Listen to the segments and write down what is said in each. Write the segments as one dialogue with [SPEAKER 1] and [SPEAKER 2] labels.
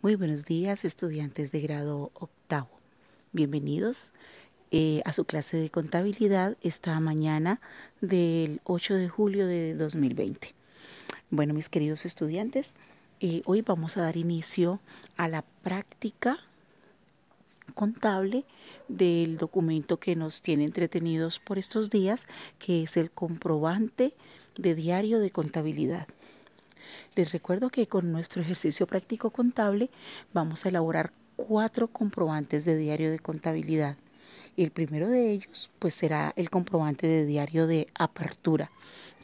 [SPEAKER 1] Muy buenos días, estudiantes de grado octavo. Bienvenidos a su clase de contabilidad esta mañana del 8 de julio de 2020. Bueno, mis queridos estudiantes, hoy vamos a dar inicio a la práctica contable del documento que nos tiene entretenidos por estos días, que es el comprobante de diario de contabilidad. Les recuerdo que con nuestro ejercicio práctico contable vamos a elaborar 4 comprobantes de diario de contabilidad. El primero de ellos pues será el comprobante de diario de apertura,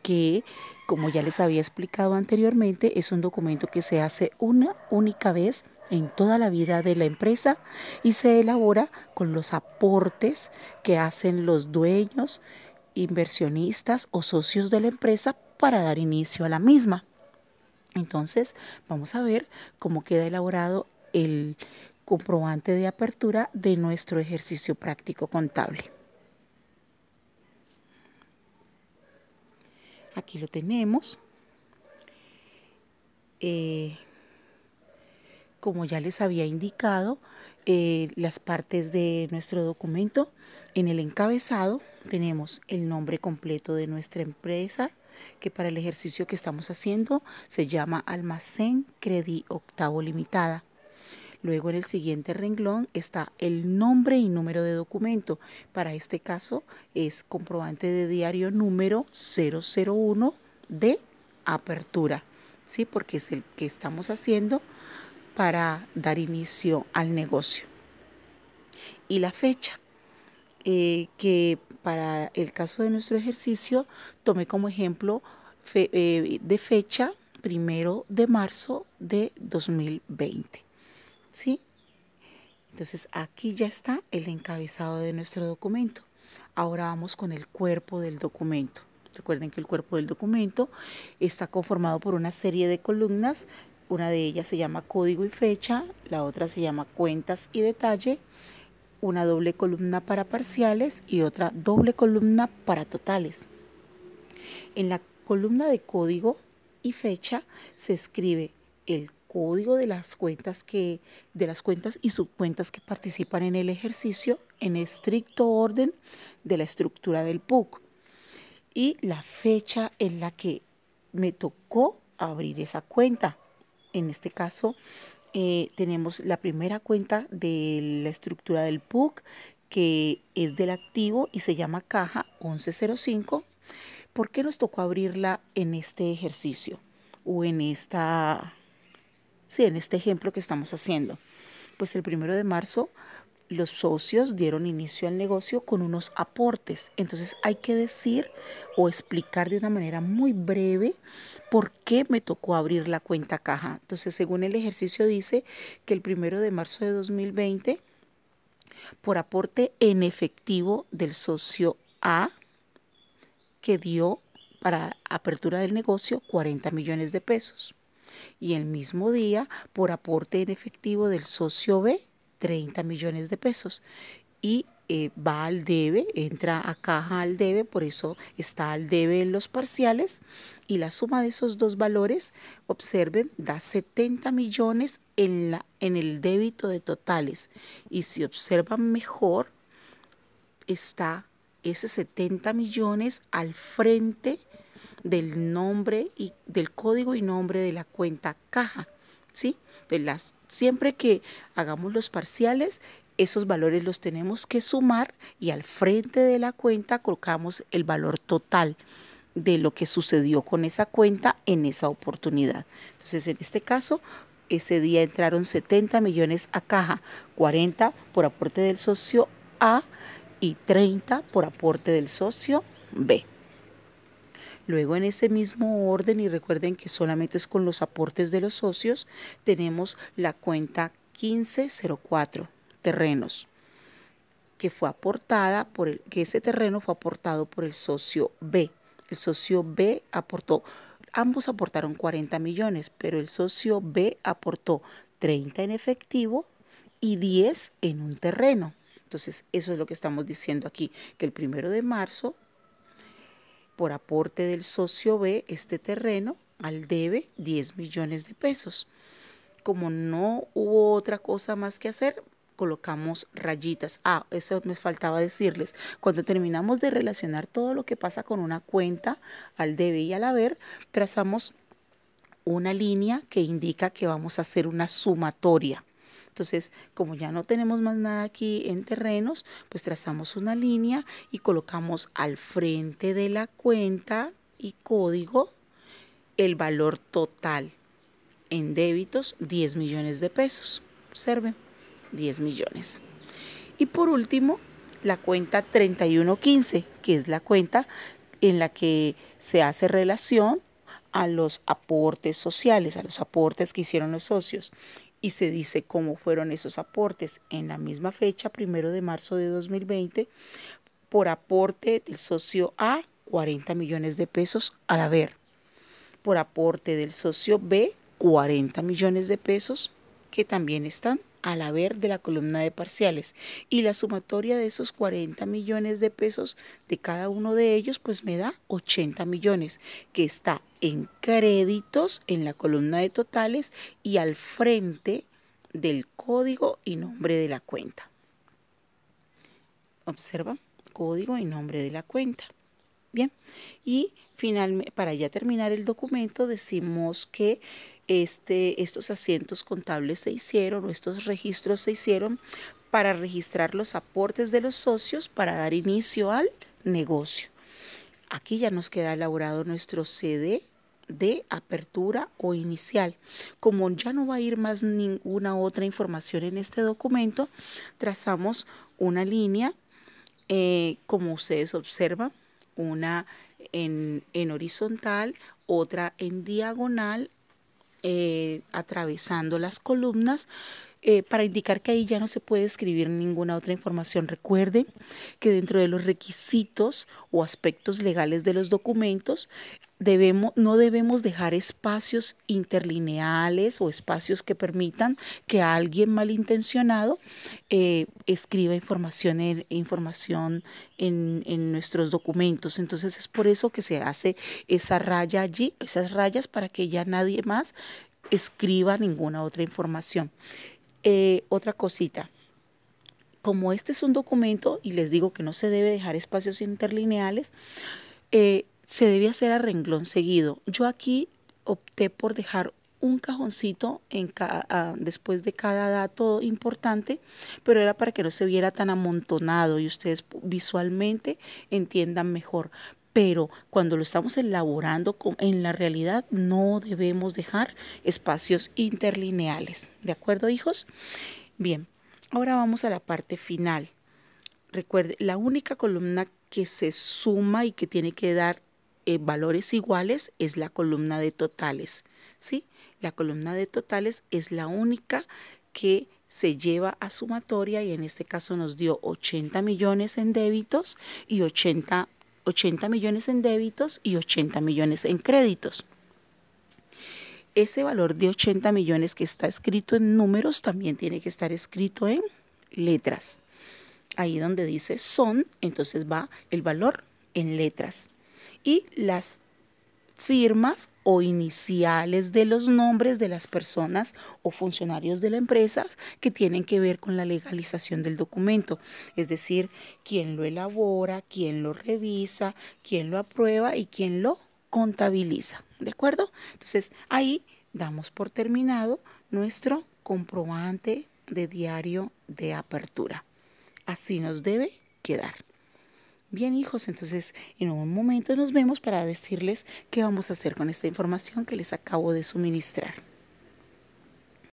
[SPEAKER 1] que como ya les había explicado anteriormente es un documento que se hace una única vez en toda la vida de la empresa y se elabora con los aportes que hacen los dueños, inversionistas o socios de la empresa para dar inicio a la misma. Entonces, vamos a ver cómo queda elaborado el comprobante de apertura de nuestro ejercicio práctico contable. Aquí lo tenemos. Como ya les había indicado, las partes de nuestro documento, en el encabezado tenemos el nombre completo de nuestra empresa, que para el ejercicio que estamos haciendo se llama Almacén Credit Octavo Limitada. Luego en el siguiente renglón está el nombre y número de documento. Para este caso es comprobante de diario número 001 de apertura, ¿sí? Porque es el que estamos haciendo para dar inicio al negocio. Y la fecha, que para el caso de nuestro ejercicio tomé como ejemplo de fecha 1 de marzo de 2020. ¿Sí? Entonces aquí ya está el encabezado de nuestro documento. Ahora vamos con el cuerpo del documento. Recuerden que el cuerpo del documento está conformado por una serie de columnas. Una de ellas se llama código y fecha, la otra se llama cuentas y detalle, una doble columna para parciales y otra doble columna para totales. En la columna de código y fecha se escribe el código de las cuentas y subcuentas que participan en el ejercicio en estricto orden de la estructura del PUC y la fecha en la que me tocó abrir esa cuenta. En este caso tenemos la primera cuenta de la estructura del PUC, que es del activo y se llama caja 1105. ¿Por qué nos tocó abrirla en este ejercicio o en este ejemplo que estamos haciendo? Pues el 1 de marzo los socios dieron inicio al negocio con unos aportes. Entonces hay que decir o explicar de una manera muy breve por qué me tocó abrir la cuenta caja. Entonces, según el ejercicio dice que el 1 de marzo de 2020, por aporte en efectivo del socio A, que dio para apertura del negocio 40 millones de pesos. Y el mismo día, por aporte en efectivo del socio B, 30 millones de pesos. Y va al debe, entra a caja al debe, por eso está al debe en los parciales. Y la suma de esos dos valores, observen, da 70 millones en el débito de totales. Y si observan mejor, está ese 70 millones al frente del nombre y del código y nombre de la cuenta caja, ¿sí? Siempre que hagamos los parciales, esos valores los tenemos que sumar y al frente de la cuenta colocamos el valor total de lo que sucedió con esa cuenta en esa oportunidad. Entonces, en este caso, ese día entraron 70 millones a caja, 40 por aporte del socio A y 30 por aporte del socio B. Luego en ese mismo orden, y recuerden que solamente es con los aportes de los socios, tenemos la cuenta 1504, terrenos, que ese terreno fue aportado por el socio B. El socio B aportó, ambos aportaron 40 millones, pero el socio B aportó 30 en efectivo y 10 en un terreno. Entonces, eso es lo que estamos diciendo aquí, que el 1 de marzo, por aporte del socio B, este terreno al debe 10 millones de pesos. como no hubo otra cosa más que hacer, colocamos rayitas. Ah, eso me faltaba decirles. Cuando terminamos de relacionar todo lo que pasa con una cuenta al debe y al haber, trazamos una línea que indica que vamos a hacer una sumatoria. Entonces, como ya no tenemos más nada aquí en terrenos, pues trazamos una línea y colocamos al frente de la cuenta y código el valor total en débitos, 10 millones de pesos. Observen, 10 millones. Y por último, la cuenta 3115, que es la cuenta en la que se hace relación a los aportes sociales, a los aportes que hicieron los socios. Y se dice cómo fueron esos aportes en la misma fecha, 1 de marzo de 2020, por aporte del socio A, 40 millones de pesos al haber. Por aporte del socio B, 40 millones de pesos, que también están al haber de la columna de parciales. Y la sumatoria de esos 40 millones de pesos de cada uno de ellos, pues me da 80 millones, que está en créditos en la columna de totales y al frente del código y nombre de la cuenta. Observa, código y nombre de la cuenta. Bien, y finalmente, para ya terminar el documento, decimos que estos asientos contables se hicieron, o estos registros se hicieron para registrar los aportes de los socios para dar inicio al negocio. Aquí ya nos queda elaborado nuestro CD de apertura o inicial. Como ya no va a ir más ninguna otra información en este documento, trazamos una línea, como ustedes observan, una en horizontal, otra en diagonal, atravesando las columnas, para indicar que ahí ya no se puede escribir ninguna otra información. Recuerden que dentro de los requisitos o aspectos legales de los documentos no debemos dejar espacios interlineales o espacios que permitan que alguien malintencionado escriba información en nuestros documentos. Entonces es por eso que se hace esa raya allí, esas rayas, para que ya nadie más escriba ninguna otra información. Otra cosita, como este es un documento y les digo que no se debe dejar espacios interlineales, se debe hacer a renglón seguido. Yo aquí opté por dejar un cajoncito después de cada dato importante, pero era para que no se viera tan amontonado y ustedes visualmente entiendan mejor. Pero cuando lo estamos elaborando en la realidad, no debemos dejar espacios interlineales. ¿De acuerdo, hijos? Bien, ahora vamos a la parte final. Recuerde, la única columna que se suma y que tiene que dar valores iguales es la columna de totales, ¿sí? La columna de totales es la única que se lleva a sumatoria y en este caso nos dio 80 millones en débitos y 80 millones en débitos y 80 millones en créditos. Ese valor de 80 millones que está escrito en números también tiene que estar escrito en letras. Ahí donde dice son, entonces va el valor en letras. Y las firmas o iniciales de los nombres de las personas o funcionarios de la empresa que tienen que ver con la legalización del documento. Es decir, quién lo elabora, quién lo revisa, quién lo aprueba y quién lo contabiliza. ¿De acuerdo? Entonces, ahí damos por terminado nuestro comprobante de diario de apertura. Así nos debe quedar. Bien, hijos, entonces en un momento nos vemos para decirles qué vamos a hacer con esta información que les acabo de suministrar.